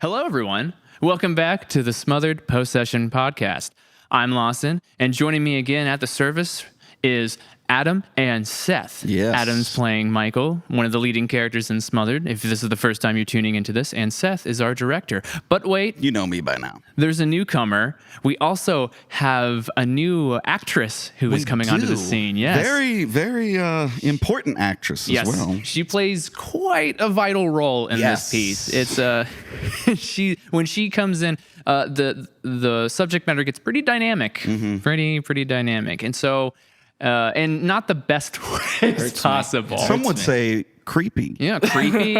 Hello, everyone. Welcome back to the Smothered Post-Session Podcast. I'm Lawson, and joining me again at the service is Adam and Seth. Yes. Adam's playing Michael, one of the leading characters in Smothered, if this is the first time you're tuning into this, and Seth is our director. But wait. You know me by now. There's a newcomer. We also have a new actress who is coming onto the scene. Yes. Very, very important actress as well. She plays quite a vital role in this piece. It's when she comes in, the subject matter gets pretty dynamic, pretty dynamic, and so and not the best ways possible. Some would say creepy. Yeah, creepy,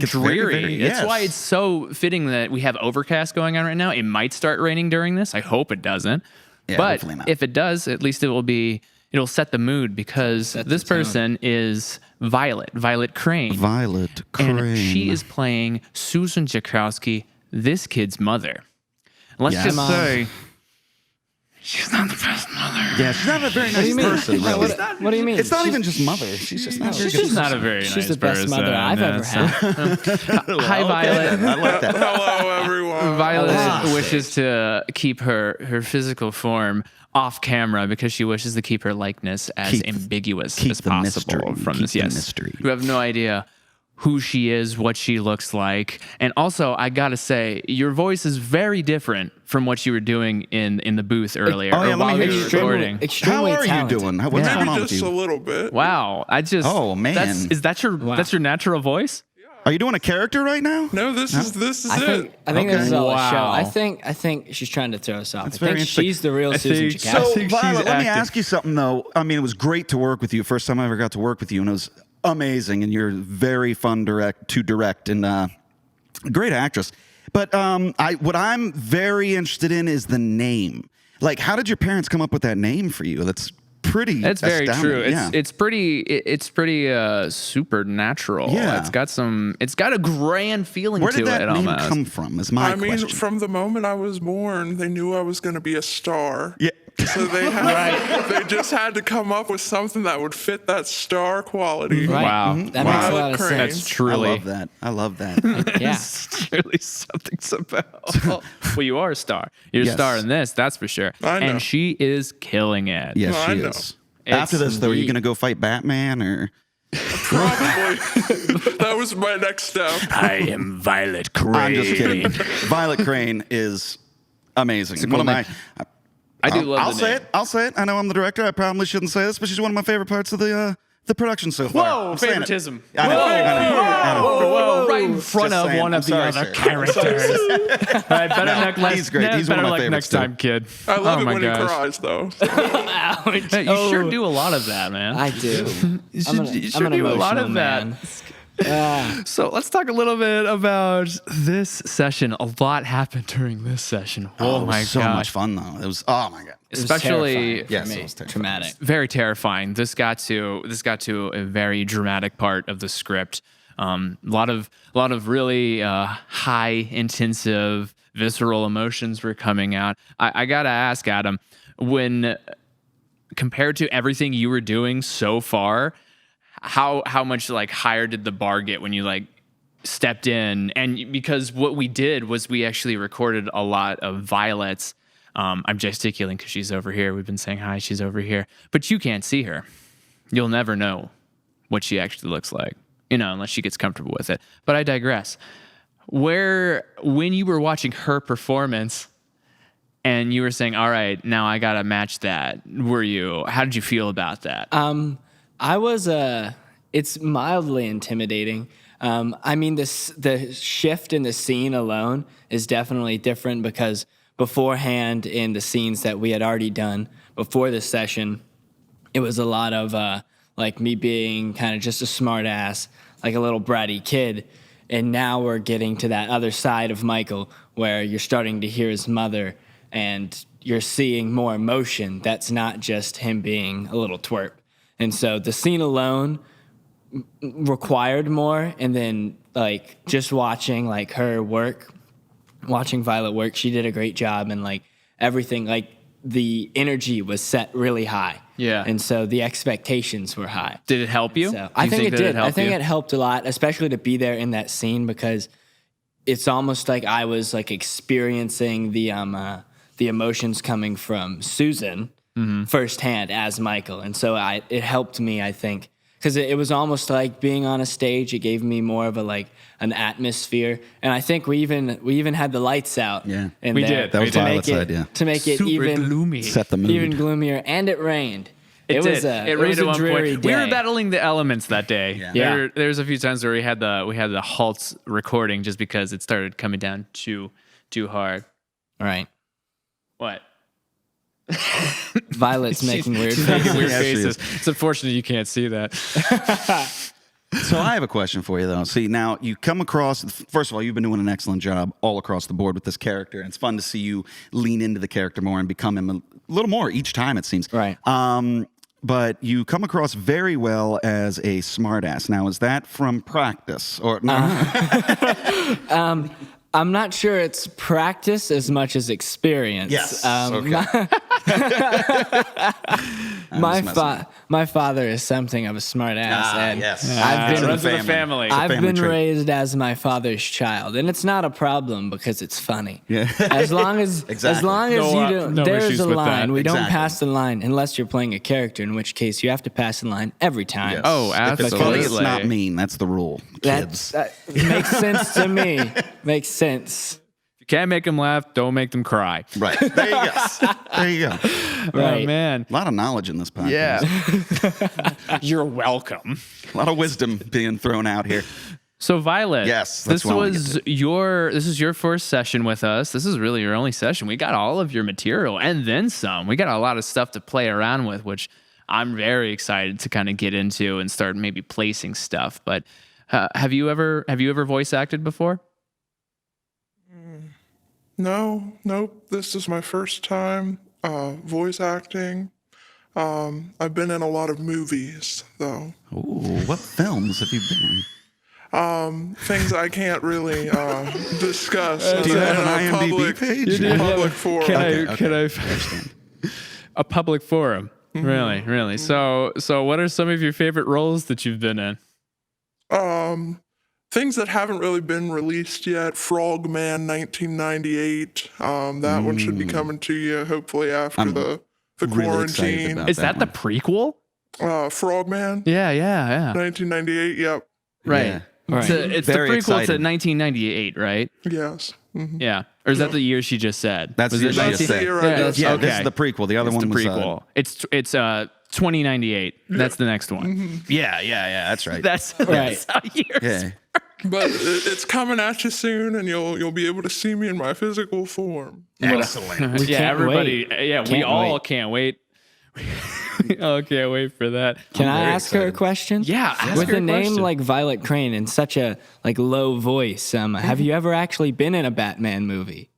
dreary. Yes. That's why it's so fitting that we have overcast going on right now. It might start raining during this. I hope it doesn't. Yeah, but hopefully not. if it does, at least it'll set the mood because this person is Violet Crane. Violet Crane. And she is playing Susan Jakowski, this kid's mother. Let's just say she's not the best mother. Yeah, she's not a very nice person. Really. What do you mean? It's not even just mother. She's just not. She's not a very nice person. She's the best mother I've ever had. Hi, Violet. I like that. Hello, everyone. Violet wishes to keep her physical form off camera because she wishes to keep her likeness as ambiguous as possible from this. Yes, mystery. You have no idea who she is, what she looks like. And also, I gotta say, your voice is very different from what you were doing in the booth earlier. Let me hear you. Recording. Extremely How are talented. you doing? What's going on with Just a you? little bit. Wow, Oh, man. Is that your natural voice? Are you doing a character right now? No, this is I it. think this is all a show. Wow. I think she's trying to throw us off. That's I very think interesting. she's the real Susan think- Jakowski. So, think Violet, she's let me acting. ask you something, though. I mean, it was great to work with you. First time I ever got to work with you, and it was amazing. And you're very fun to direct, and great actress. But what I'm very interested in is the name. Like, how did your parents come up with that name for you? That's pretty. That's very astounding. true. Yeah. It's pretty supernatural. Yeah. It's got a grand feeling Where to did that it name almost. come from? Is my I mean, question. from the moment I was born, they knew I was going to be a star. Yeah. So they just had to come up with something that would fit that star quality. Right. Wow. That makes a lot of Crane. sense. That's truly. I love that. Yeah. It's truly something about. Well, you are a star. You're a Yes. star in this, that's for sure. I know. And she is killing it. Yes, I she know. is. After this, though, are you indeed. going to go fight Batman or? Probably. That was my next step. I am Violet Crane. I'm just kidding. Violet Crane is amazing. a cool name. I do love I'll the say name. it. I'll say it. I know I'm the director. I probably shouldn't say this, but she's one of my favorite parts of the production so far. Whoa, I'm saying it. favoritism. I know. I know. Whoa, right in front Just of saying. one I'm of the sorry, other sir. characters. All right, better he's great. He's one of my favorites, next too. time, kid. I love Oh it my when gosh. he cries, though. Hey, you sure do a lot of that, man. I do. You should do a lot of that. So let's talk a little bit about this session. A lot happened during this session. Oh, it was my so gosh. much fun though. It was. Oh my god. Especially Yes, me. it was terrifying. Traumatic. very terrifying. This got to a very dramatic part of the script. A lot of really high, intensive, visceral emotions were coming out. I gotta ask, Adam, when compared to everything you were doing so far, how much like higher did the bar get when you like stepped in? And because what we did was we actually recorded a lot of Violet's. I'm gesticulating because she's over here. We've been saying hi. She's over here, but you can't see her. You'll never know what she actually looks like, unless she gets comfortable with it. But I digress. When you were watching her performance and you were saying, all right, now I got to match that. How did you feel about that? I was it's mildly intimidating. I mean, the shift in the scene alone is definitely different because beforehand in the scenes that we had already done before this session, it was a lot of like me being kind of just a smart ass, like a little bratty kid. And now we're getting to that other side of Michael where you're starting to hear his mother and you're seeing more emotion. That's not just him being a little twerp. And so the scene alone required more. And then like just watching like her work, watching Violet work, she did a great job. And like everything, like the energy was set really high. Yeah. And so the expectations were high. Did it help you? So Do I you think it that did. I helped think you? it helped a lot, especially to be there in that scene because it's almost like I was like experiencing the emotions coming from Susan firsthand as Michael, and so it helped me, I think, because it was almost like being on a stage. It gave me more of an atmosphere, and I think we even had the lights out. Yeah, in we there did. That was to Violet's make it idea. to make it Super even gloomy. Set the mood. even gloomier, and it rained. It was did. a It rained was at a one dreary point. day. We were battling the elements that day. Yeah. There's a few times where we had the halts recording just because it started coming down too hard. Right. What? Violet's making weird She's making faces. weird Yeah, she faces. It's unfortunate you can't see that. So I have a question for you, though. See, now you come across, first of all, you've been doing an excellent job all across the board with this character, and it's fun to see you lean into the character more and become him a little more each time, it seems. Right. But you come across very well as a smartass. Now, is that from practice? Or no? I'm not sure it's practice as much as experience. Yes. Okay. My father is something of a smart ass, and yes. I've been Runs in the family. a I've family been trait. raised as my father's child, and it's not a problem because it's funny. Yeah. As long as Exactly. No, you don't, no there issues is a with line. that. We don't Exactly. pass the line unless you're playing a character, in which case you have to pass the line every time. Yes. Oh, If it's funny, it's absolutely. not mean. That's the rule, kids. That makes sense to me. Makes sense. If you can't make them laugh, don't make them cry. Right. There you go. There you go. Right. Oh, man. A lot of knowledge in this podcast. Yeah. You're welcome. A lot of wisdom being thrown out here. So Violet, Yes, that's this what I wanna was your first session with us. This is really your only session. We got all of your material and then some. We got a lot of stuff to play around with, which I'm very excited to kind of get into and start maybe placing stuff. But have you ever voice acted before? No, nope. This is my first time voice acting. I've been in a lot of movies, though. Ooh, what films have you been in? Things I can't really discuss. Do you have in an a IMDb page? public forum. Can I a public forum? Mm-hmm. Really. So what are some of your favorite roles that you've been in? Things that haven't really been released yet. Frogman 1998. That one should be coming to you hopefully after the really excited quarantine. about Is that the prequel? Frogman Yeah. 1998. Yep. Right. Yeah. Right. It's Very the prequel to excited. 1998, right? Yes. Yeah. Or is that the year she just said? That's Was the it year she 19 just said. You're Yeah, right. that's- Yeah, okay. this is the prequel. The other It's one the was prequel. It's 2098. That's the next one. yeah. That's right. That's Right. how years. yeah. But it's coming at you soon, and you'll be able to see me in my physical form. Excellent. We Yeah, can't everybody. wait. Yeah, we Can't all wait. can't wait. We all can't wait for that. Can I very ask her a excited. question? Yeah, ask With her a a name question. like Violet Crane and such a low voice, have you ever actually been in a Batman movie?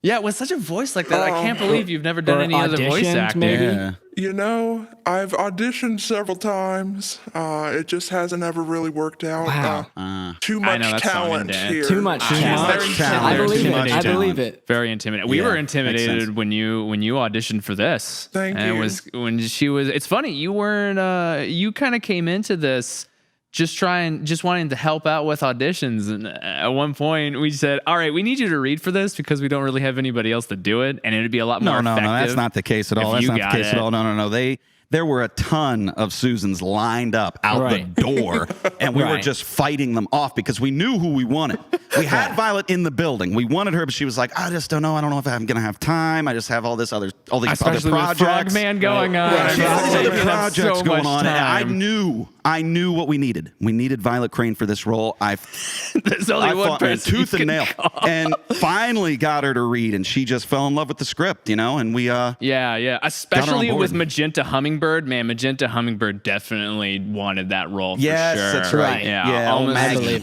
Yeah, with such a voice like that, I can't believe you've never done Or any other voice auditioned, acting. maybe? Yeah. You know, I've auditioned several times. It just hasn't ever really worked out. Wow. Too I much know, that's talent funny, Dan. here. Too much talent. much talent. I believe Too it. much I talent. believe it. Very intimidated. We Yeah, were makes sense. intimidated when you auditioned for this. Thank and you. It was when she was. It's funny. You weren't. You kind of came into this just wanting to help out with auditions. And at one point, we said, "All right, we need you to read for this because we don't really have anybody else to do it, and it'd be a lot more No, effective." that's not the case at all. if That's you not the got case it. at all. No. There were a ton of Susans lined up out Right. the door, and we were Right. just fighting them off because we knew who we wanted. We had Violet in the building. We wanted her, but she was like, "I just don't know. I don't know if I'm going to have time. I just have all these other Especially with projects, Frogman going on. Right. It's All these taking other up projects so going much on." And time. I knew what we needed. We needed Violet Crane for this role. There's only I one fought her person tooth you and can nail, call. and finally got her to read, and she just fell in love with the script, and we Yeah. Especially board. with Magenta Hummingbird. Man, Magenta Hummingbird definitely wanted that role for Yes, sure. that's right. Yeah, Yeah, almost, Maggie.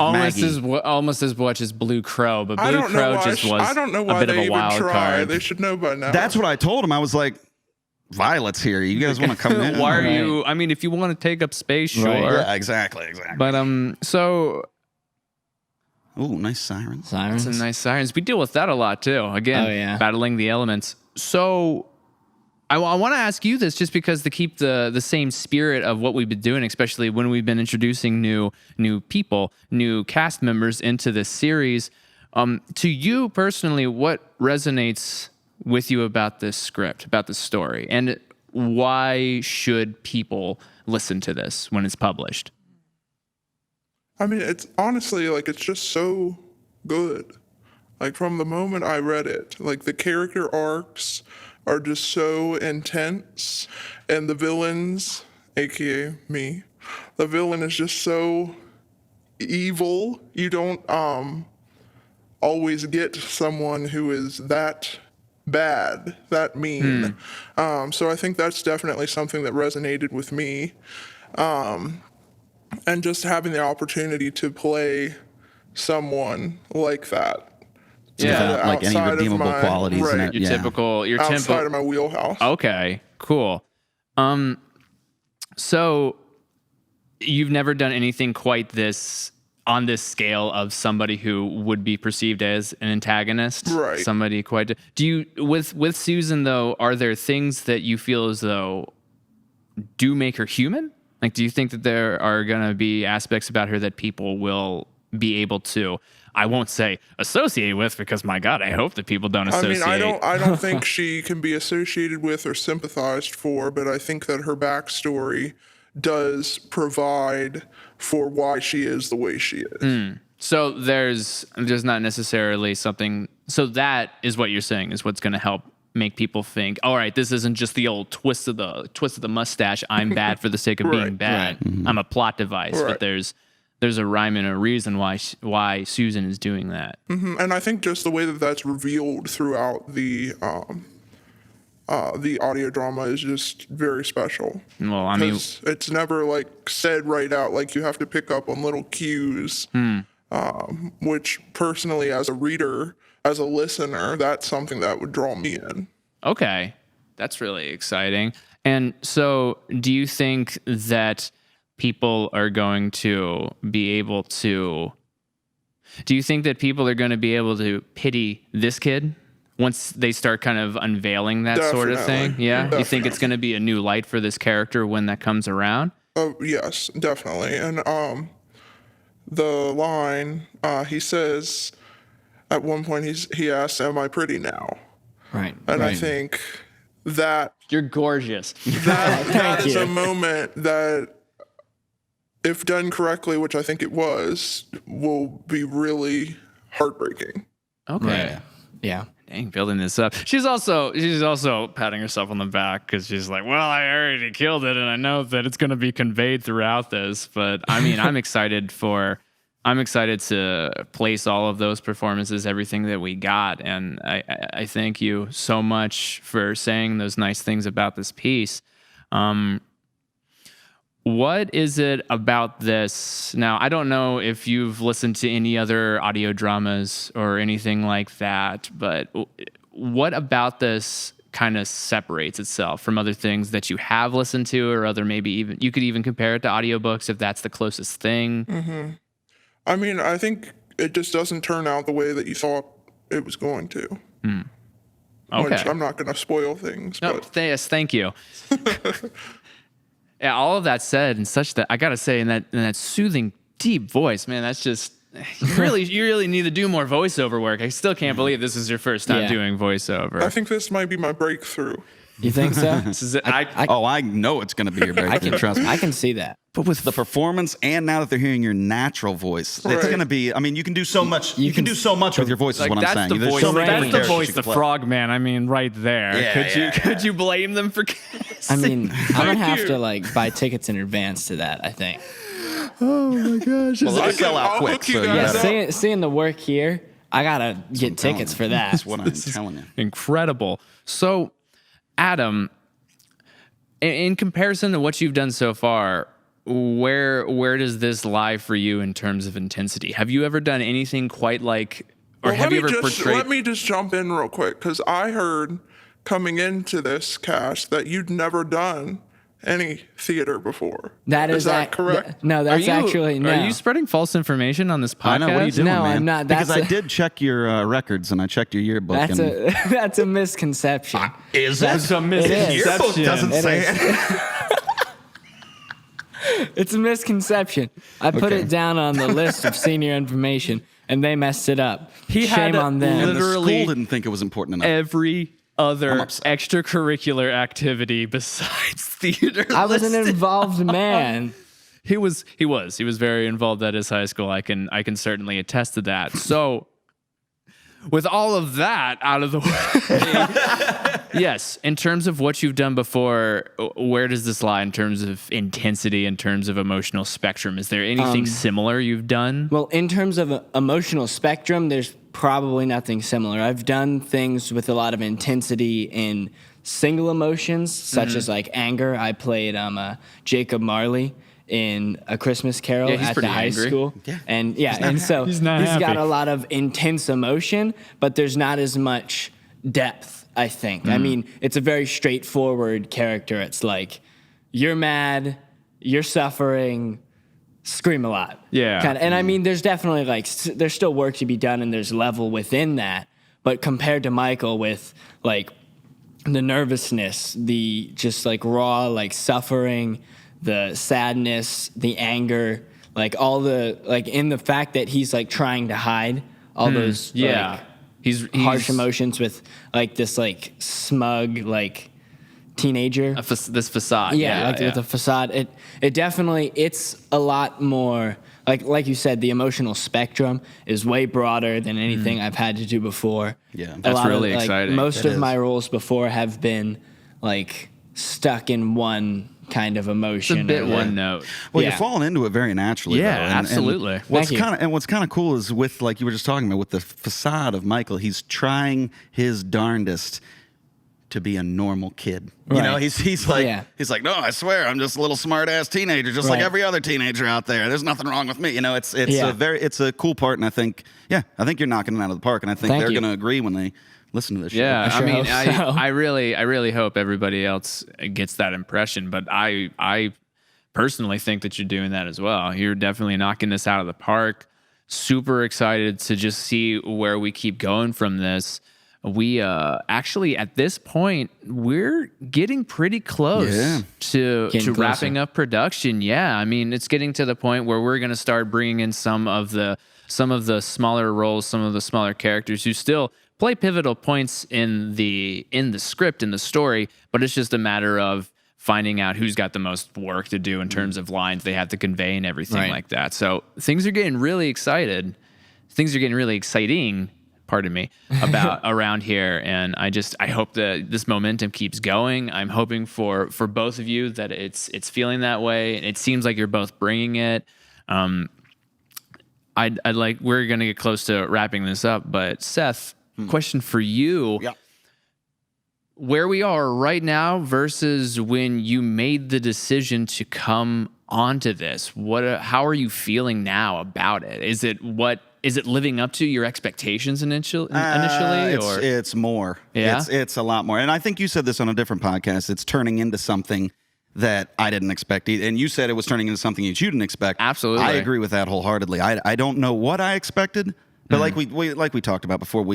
almost as much as Blue Crow, but I Blue don't know Crow why. just was I don't know a why bit of they a even wild try. card. They should know by now. That's what I told him. I was like, Violet's here. You guys want to come in? Why are Right. you? I mean, if you want to take up space, sure. Right. Yeah, exactly. But so Ooh, nice sirens. Sirens. some nice sirens. We deal with that a lot too. Again, Oh, yeah. battling the elements. So I want to ask you this just because to keep the same spirit of what we've been doing, especially when we've been introducing new people, new cast members into this series. To you personally, what resonates with you about this script, about this story, and why should people listen to this when it's published? I mean, it's honestly like it's just so good. Like from the moment I read it, like the character arcs are just so intense, and the villains, aka me, the villain is just so evil. You don't always get someone who is that bad, that mean. So I think that's definitely something that resonated with me. And just having the opportunity to play someone like that. Yeah, like any outside of redeemable my- qualities in right. it. Your Yeah. typical, your Outside of my wheelhouse. Okay, cool. So you've never done anything quite this on this scale of somebody who would be perceived as an antagonist, Right. Somebody quite. Do you with Susan though? Are there things that you feel as though do make her human? Like, do you think that there are going to be aspects about her that people will be able to? I won't say associate with, because my God, I hope that people don't I associate. mean, I don't think she can be associated with or sympathized for, but I think that her backstory does provide for why she is the way she is. So there's not necessarily something. So that is what you're saying is what's going to help make people think, all right, this isn't just the old twist of the mustache. I'm bad for the sake of being Right. bad. I'm a plot device, Right. but there's a rhyme and a reason why Susan is doing that. And I think just the way that that's revealed throughout the audio drama is just very special. Well, I mean, 'Cause it's never like said right out. Like you have to pick up on little cues, which personally, as a reader, as a listener, that's something that would draw me in. okay, that's really exciting. And so, do you think that people are going to be able to? Do you think that people are going to be able to pity this kid once they start kind of unveiling that sort of thing? Definitely. Yeah, you think it's Definitely. going to be a new light for this character when that comes around? Oh yes, definitely. And the line he says at one point he asks, "Am I pretty now?" Right. And I think that You're gorgeous. that is you. a moment that, if done correctly, which I think it was, will be really heartbreaking. Okay. Right. Yeah. Dang, building this up. She's also patting herself on the back because she's like, well, I already killed it, and I know that it's going to be conveyed throughout this. But I mean, I'm excited to place all of those performances, everything that we got, and I thank you so much for saying those nice things about this piece. What is it about this? Now, I don't know if you've listened to any other audio dramas or anything like that, but what about this kind of separates itself from other things that you have listened to, or other maybe even you could even compare it to audiobooks if that's the closest thing? I mean, I think it just doesn't turn out the way that you thought it was going to. Okay. Which I'm not going to spoil things, No, but yes, thank you. Yeah, all of that said, and such that I gotta say, in that soothing, deep voice, man, that's just you really need to do more voiceover work. I still can't believe this is your first time Yeah. doing voiceover. I think this might be my breakthrough. You think so? This is it. I know it's going to be your breakthrough. Trust me. I can see that. But with the performance, and now that they're hearing your natural voice, it's Right. going to be. I mean, you can do so much. You can do so much with your voice. Is like what I'm that's saying. the There's voice. so many That's the characters voice you the can play. Frogman. I mean, right there. Yeah, Could you blame them for? I mean, I'm gonna have you. to like buy tickets in advance to that. I think. Oh my gosh! Well, they'll sell out I'll quick. hook you So you guys Yeah, gotta- up. seeing the work here, I gotta get tickets for that. That's what I'm telling you. Incredible. So, Adam, in comparison to what you've done so far, where does this lie for you in terms of intensity? Have you ever done anything quite like, or Well, have you ever let portrayed? me just jump in real quick, because I heard coming into this cast that you'd never done any theater before. Is that correct? No, that's actually no. Are you spreading false information on this podcast? I know. What are you doing, No, man? I'm not. Because I did check your records and I checked your yearbook. That's a misconception. Is That's a misconception. Yearbook doesn't say it. It's a misconception. I put it down on the list of senior information, and they messed it up. Shame on them. And the Literally school didn't think it was important enough. every other I'm upset. extracurricular activity besides theater. I was an listed. involved man. He was very involved at his high school. I can certainly attest to that. So with all of that out of the way, yes, in terms of what you've done before, where does this lie in terms of intensity, in terms of emotional spectrum? Is there anything similar you've done? Well, in terms of emotional spectrum, there's probably nothing similar. I've done things with a lot of intensity in single emotions, such as like anger. I played Jacob Marley in A Christmas Carol he's at the pretty high angry. school. Yeah. And so He's not got happy. a lot of intense emotion, but there's not as much depth, I think. I mean, it's a very straightforward character. It's like, you're mad, you're suffering, scream a lot. Yeah. Kinda. And I mean, there's definitely there's still work to be done and there's level within that. But compared to Michael with like the nervousness, the just like raw like suffering, the sadness, the anger, like all the like in the fact that he's like trying to hide all those like, he's harsh emotions with like this like smug like teenager. This facade. With a facade. It definitely, it's a lot more like you said, the emotional spectrum is way broader than anything I've had to do before. Yeah. That's really exciting. Most That of is. my roles before have been like stuck in one kind of emotion. It's a bit or- one note. Well, Yeah. you're falling into it very naturally. Yeah, though. And absolutely. what's Thank you. kind of cool is with like you were just talking about with the facade of Michael, he's trying his darndest to be a normal kid. You Right. know, he's like Yeah. he's like, no, I swear, I'm just a little smart ass teenager, just like Right. every other teenager out there. There's nothing wrong with me. You know, it's Yeah. it's a cool part, and I think you're knocking it out of the park, and I think Thank they're you. going to agree when they listen to this. Yeah, I sure I mean, hope so. I really hope everybody else gets that impression, but I personally think that you're doing that as well. You're definitely knocking this out of the park. Super excited to just see where we keep going from this. We actually at this point we're getting pretty close Yeah. to Getting wrapping closer. up production. Yeah, I mean it's getting to the point where we're going to start bringing in some of the smaller roles, some of the smaller characters who still play pivotal points in the script, in the story, but it's just a matter of finding out who's got the most work to do in terms of lines they have to convey and everything Right. like that. So things are getting really excited. Things are getting really exciting, pardon me, about around here. And I hope that this momentum keeps going. I'm hoping for both of you that it's feeling that way. It seems like you're both bringing it. I'd like, we're going to get close to wrapping this up, but Seth, question for you. Yeah. Where we are right now versus when you made the decision to come onto this, how are you feeling now about it? Is it living up to your expectations initially, or It's more. Yeah? It's a lot more. And I think you said this on a different podcast. It's turning into something that I didn't expect. And you said it was turning into something that you didn't expect. Absolutely. I agree with that wholeheartedly. I don't know what I expected, but like we talked about before,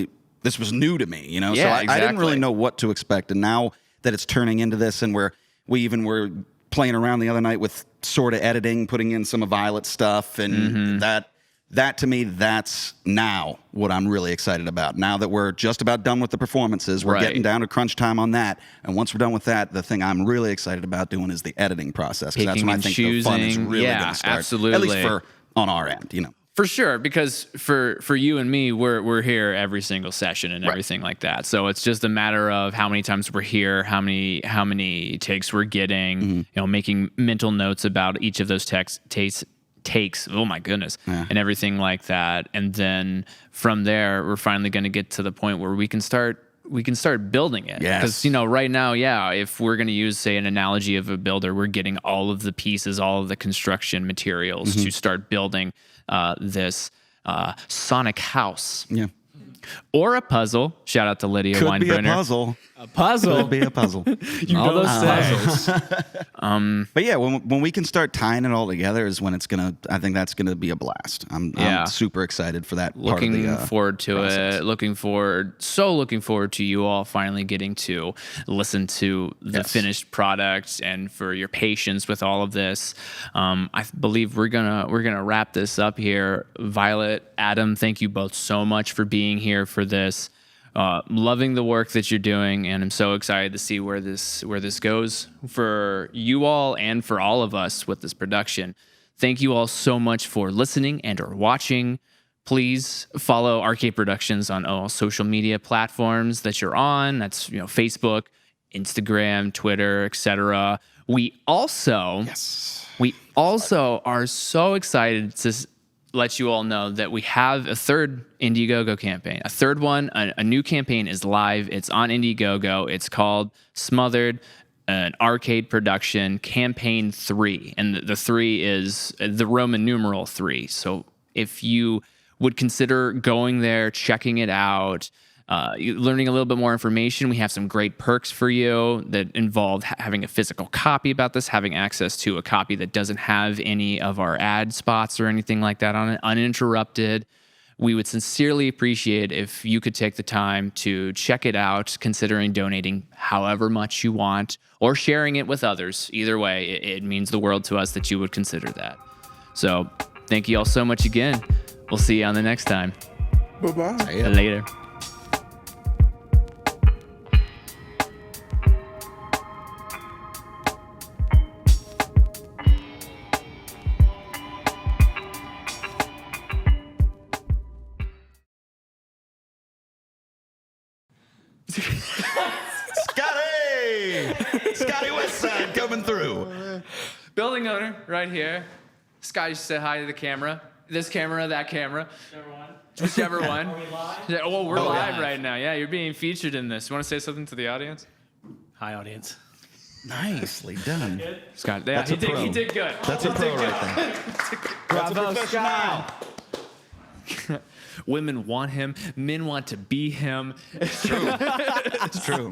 this was new to me, you know? Yeah, So I didn't exactly. really know what to expect. And now that it's turning into this, and we even were playing around the other night with sort of editing, putting in some of Violet's stuff, and that to me, that's now what I'm really excited about. Now that we're just about done with the performances, we're Right. getting down to crunch time on that. And once we're done with that, the thing I'm really excited about doing is the editing process. Because that's Picking when I and think the fun is choosing. really Yeah, going to start. absolutely. At least for on our end, you know. For sure, because for you and me, we're here every single session and everything like that. So it's just a matter of how many times we're here, how many takes we're getting, you know, making mental notes about each of those takes. Oh my goodness, and everything like that. And then from there, we're finally going to get to the point where we can start building it. Yes. Because, you know, right now, if we're going to use, say, an analogy of a builder, we're getting all of the pieces, all of the construction materials to start building this sonic house. Yeah. or a puzzle. Shout out to Lydia Could be a Weinbrenner. puzzle. A puzzle. Could be a puzzle. All those say. puzzles. But yeah, when we can start tying it all together is when it's gonna. I think that's gonna be a blast. I'm super excited for that. Looking part of the, forward to process. it. Looking forward to you all finally getting to listen to the finished product and for your patience with all of this. I believe we're gonna wrap this up here. Violet, Adam, thank you both so much for being here for this. Loving the work that you're doing, and I'm so excited to see where this goes for you all and for all of us with this production. Thank you all so much for listening and or watching. Please follow R-Cade Productions on all social media platforms that you're on. That's Facebook, Instagram, Twitter, etc. We also are so excited to let you all know that we have a third Indiegogo campaign. A third one, a new campaign is live. It's on Indiegogo. It's called Smothered, an R-Cade production, campaign 3. And the 3 is the Roman numeral 3. So if you would consider going there, checking it out, learning a little bit more information, we have some great perks for you that involve having a physical copy about this, having access to a copy that doesn't have any of our ad spots or anything like that on it, uninterrupted. We would sincerely appreciate if you could take the time to check it out, considering donating however much you want or sharing it with others. Either way, it means the world to us that you would consider that. So thank you all so much again. We'll see you on the next time. Bye-bye. Later. Scotty Westside coming through. Building owner right here. Scotty said hi to the camera. This camera, that camera. Whichever one. Are we live? Yeah, oh, we're live right now. Yeah, you're being featured in this. You want to say something to the audience? Hi, audience. Nicely done. Scott, yeah, he did good. That's a pro right there. Bravo, Scott. Women want him. Men want to be him. It's true. It's true.